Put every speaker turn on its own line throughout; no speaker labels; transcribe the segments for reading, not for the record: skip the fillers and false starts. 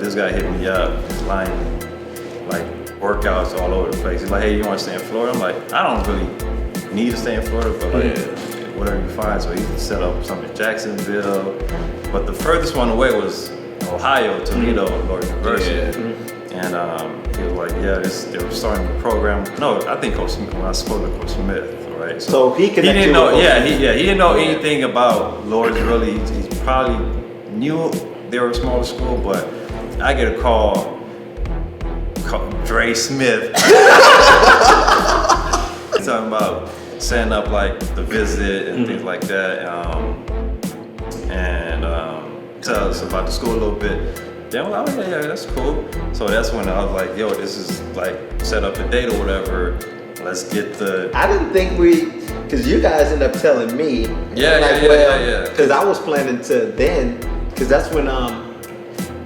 this guy hit me up, like workouts all over the place. He's like, hey, you want to stay in Florida? I'm like, I don't really need to stay in Florida, but like, whatever you find. So he set up something in Jacksonville. But the furthest one away was Ohio, Toledo, Lourdes University. And he was like, yeah, they were starting the program. No, I think Coach Smith, when I spoke to Coach Smith, right?
So he
didn't know, he didn't know anything about Lourdes really. He probably knew they were a smaller school, but I get a call, Dre Smith, talking about setting up like the visit and things like that, and tell us about the school a little bit. Then we're like, oh yeah, that's cool. So that's when I was like, yo, this is like set up a date or whatever. Let's get the.
I didn't think because you guys ended up telling me.
Yeah.
Because I was planning to then, because that's when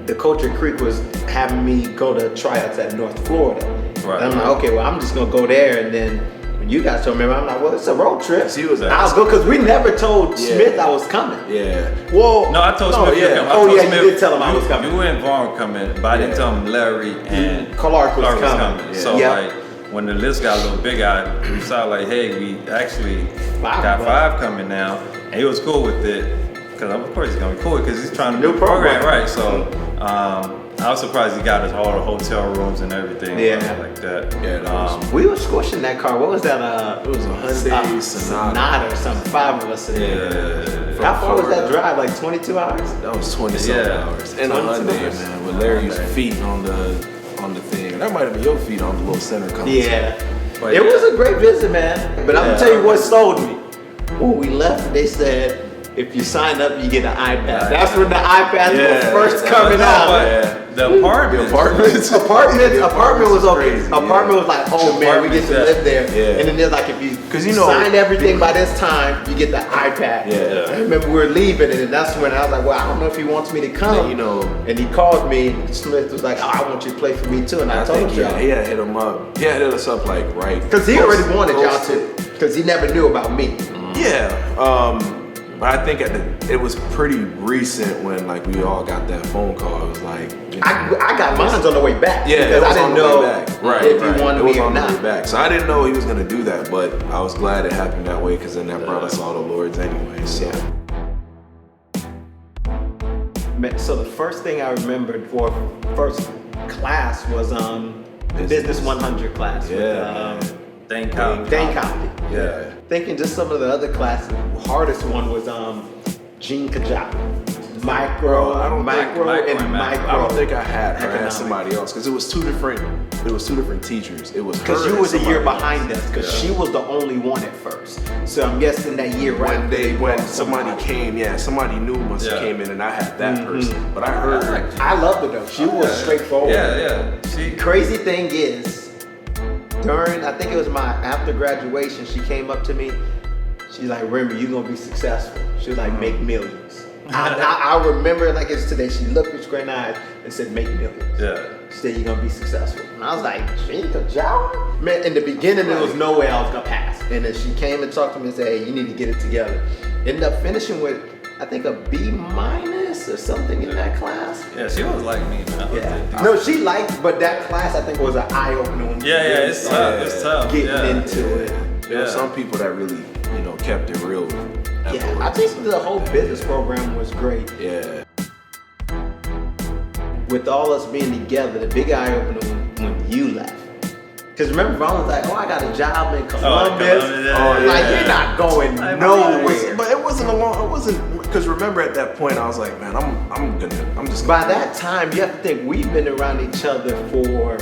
the Culture Creek was having me go to tryouts at North Florida.
Right.
And I'm like, okay, well, I'm just gonna go there, and then when you guys told me, I'm like, well, it's a road trip.
She was
I'll go because we never told Smith I was coming.
Yeah.
Well,
no, I told Smith.
You did tell him I was coming.
You and Vaughn were coming, but I didn't tell him Larry and
Clark was coming.
Yeah. So like when the list got a little big, I reached out like, hey, we actually got 5 coming now, and he was cool with it. Because of course he's gonna be cool because he's trying to do a program, right? So I was surprised he got us all the hotel rooms and everything, like that.
Yeah,
we were squishing that car. What was that?
It was a Hyundai
Sonata or something. 5 of us in there. How far was that drive? Like 22 hours?
That was 20-something hours. And a Hyundai, man, with Larry's feet on the thing. That might have been your feet on the little center console.
Yeah. But it was a great visit, man. But I'm gonna tell you what sold me. When we left, they said, if you sign up, you get an iPad. That's when the iPads were first coming out.
The apartment
was okay. Apartment was like, oh man, we get to live there.
Yeah.
And then there's like, if you sign everything by this time, you get the iPad.
Yeah.
I remember we were leaving, and that's when I was like, well, I don't know if he wants me to come. And he called me. Smith was like, oh, I want you to play for me too. And I told him,
he had hit him up. He had hit us up like
because he already wanted y'all to, because he never knew about me.
Yeah. But I think it was pretty recent when like we all got that phone call. It was like
I got mine on the way back.
Yeah,
because I didn't know if
he
wanted me or not.
Back. So I didn't know he was gonna do that, but I was glad it happened that way because then that brought us all to Lourdes anyway. So.
So the first thing I remembered for first class was Business 100 class. With,
Dane Copy.
Yeah. Thinking just some of the other classes, the hardest one was Gene Kajabi. Micro.
I don't think I had her. I had somebody else because it was two different teachers. It was
because you was a year behind us because she was the only one at first. So I'm guessing that year
when somebody came, somebody new must have came in and I had that person. But I heard
I loved her though. She was straightforward. Crazy thing is, I think it was my after graduation, she came up to me. She's like, remember, you're gonna be successful. She was like, make millions. I remember it like it's today. She looked with straight eyes and said, make millions.
Yeah.
She said, you're gonna be successful. And I was like, Gene Kajabi? Man, in the beginning, there was no way I was gonna pass. And then she came and talked to me and said, hey, you need to get it together. Ended up finishing with, I think, a B- or something in that class.
Yeah, she was like me, man.
Yeah. No, she liked, but that class I think was an eye-opener.
It's tough. It's tough.
Getting into it.
There were some people that really, kept it real.
Yeah, I think the whole business program was great.
Yeah.
With all us being together, the big eye-opener when you left. Because remember, Ron was like, oh, I got a job in Columbus. You're not going nowhere.
But it wasn't, because remember at that point, I was like, man, I'm just
By that time, you have to think we've been around each other for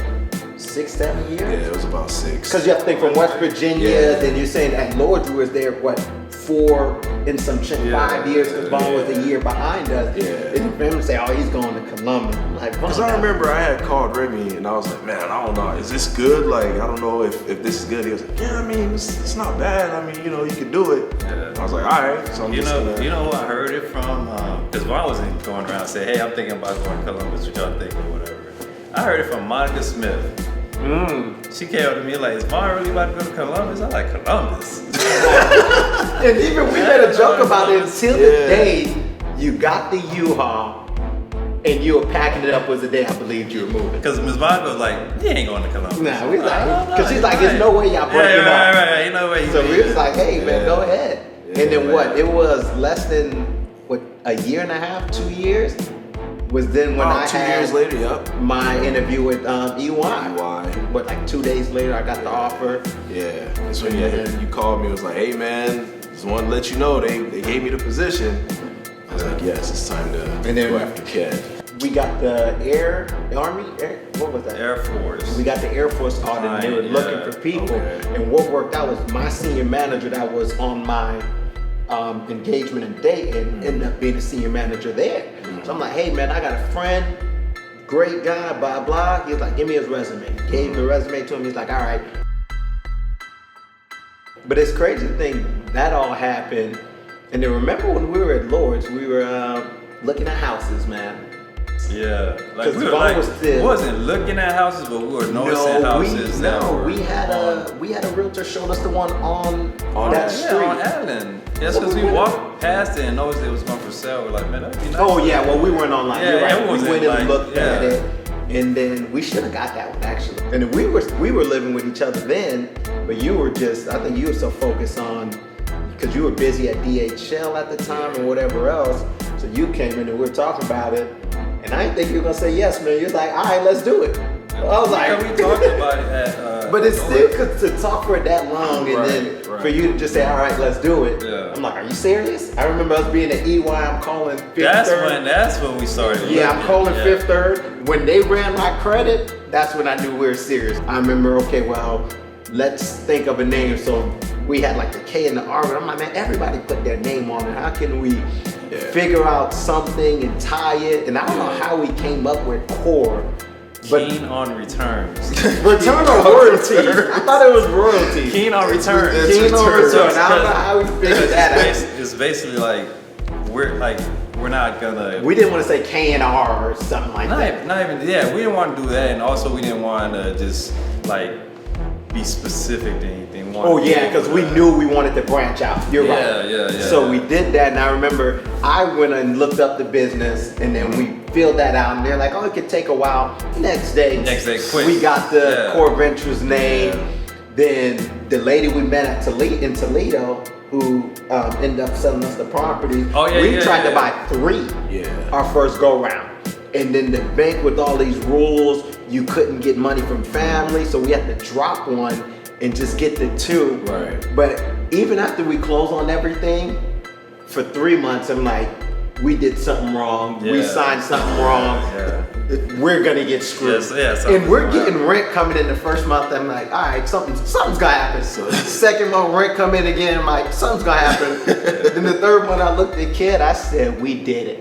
6-7 years?
Yeah, it was about 6.
Because you have to think from West Virginia, then you're saying at Lourdes you was there, 4 and some 5 years, because Vaughn was a year behind us.
Yeah.
And them say, oh, he's going to Columbus.
Because I remember I had called Remy and I was like, man, I don't know, is this good? Like, I don't know if this is good. He was like, yeah, I mean, it's not bad. I mean, you can do it. Yeah. I was like, all right. So
you know who I heard it from? Because Vaughn wasn't going around saying, hey, I'm thinking about going to Columbus, what y'all think or whatever. I heard it from Monica Smith. She came up to me like, is Vaughn really about to go to Columbus? I'm like, Columbus?
And even we made a joke about it until the day you got the U-Haul and you were packing it up was the day I believed you were moving.
Because Ms. Monica was like, you ain't going to Columbus.
Nah, we was like, because she's like, there's no way y'all breaking up.
Right, no way.
So we was like, hey man, go ahead.
Yeah,
and then
man.
what? It was less than a year and a half, 2 years. Was then when I
2
had
years later, yep.
my interview with EY.
EY.
But like 2 days later, I got the offer.
Yeah. That's when you called me. It was like, hey man, just wanted to let you know they gave me the position. I was like, yes, it's time to go after Ked.
We got the what was that?
Air Force.
We got the Air Force audit and they were looking for people.
Okay.
And what worked out was my senior manager that was on my engagement and date and ended up being the senior manager there. So I'm like, hey man, I got a friend, great guy, blah, blah. He was like, give me his resume. Gave the resume to him. He's like, all right. But it's crazy to think that all happened. And then remember when we were at Lourdes, we were looking at houses, man.
Yeah, like
'Cause
we were
Vaughn
like,
was still-
wasn't looking at houses, but we were noticing houses
we had a realtor showed us the one on that street.
Yeah, on Allen. That's because we walked past it and noticed it was going for sale. We're like, man, that'd be nice.
Oh yeah, well we weren't online.
Yeah,
You're right.
it
We
wasn't
went and
like-
looked at
yeah.
it, and then we should have got that one actually. And then we were living with each other then, but you were I think you were so focused on because you were busy at DHL at the time and whatever else. So you came in and we were talking about it, and I didn't think you were gonna say yes, man. You was like, all right, let's do it. I was like,
yeah, we talked about it at.
but it's still to talk for it that long and then for you to just say, all right, let's do it.
Yeah.
I'm like, are you serious? I remember us being at EY. I'm calling Fifth Third.
That's when we started.
Yeah, I'm
looking.
calling
Yeah.
Fifth Third. When they ran my credit, that's when I knew we were serious. I remember, okay, well, let's think of a name. So we had like the K and the R, but I'm like, man, everybody put their name on it. How can we figure out something and tie it? And I don't know how we came up with KOR. But
Keen on returns.
return or royalty? I thought it was royalty.
Keen on returns.
Keen on return. I don't know how we figured that out.
It's basically like we're not gonna.
We didn't want to say K&R or something like that.
Not even. Yeah, we didn't want to do that, and also we didn't want to just like be specific to anything.
Oh yeah, because we knew we wanted to branch out. You're right.
Yeah.
So we did that, and I remember I went and looked up the business, and then we filled that out, and they're like, oh, it could take a while. Next day,
quick.
We got the KOR Ventures name. Yeah. Then the lady we met at in Toledo, who ended up selling us the property. We tried to buy 3 our first go round. And then the bank with all these rules, you couldn't get money from family, so we had to drop one and just get the 2.
Right.
But even after we closed on everything, for 3 months, I'm like, we did something wrong. Yeah. We signed something wrong.
Yeah.
We're gonna get screwed. And we're getting rent coming in the first month. I'm like, all right, something's gonna happen. So second month rent come in again. I'm like, something's gonna happen. Then the third month I looked at Ked. I said, we did it.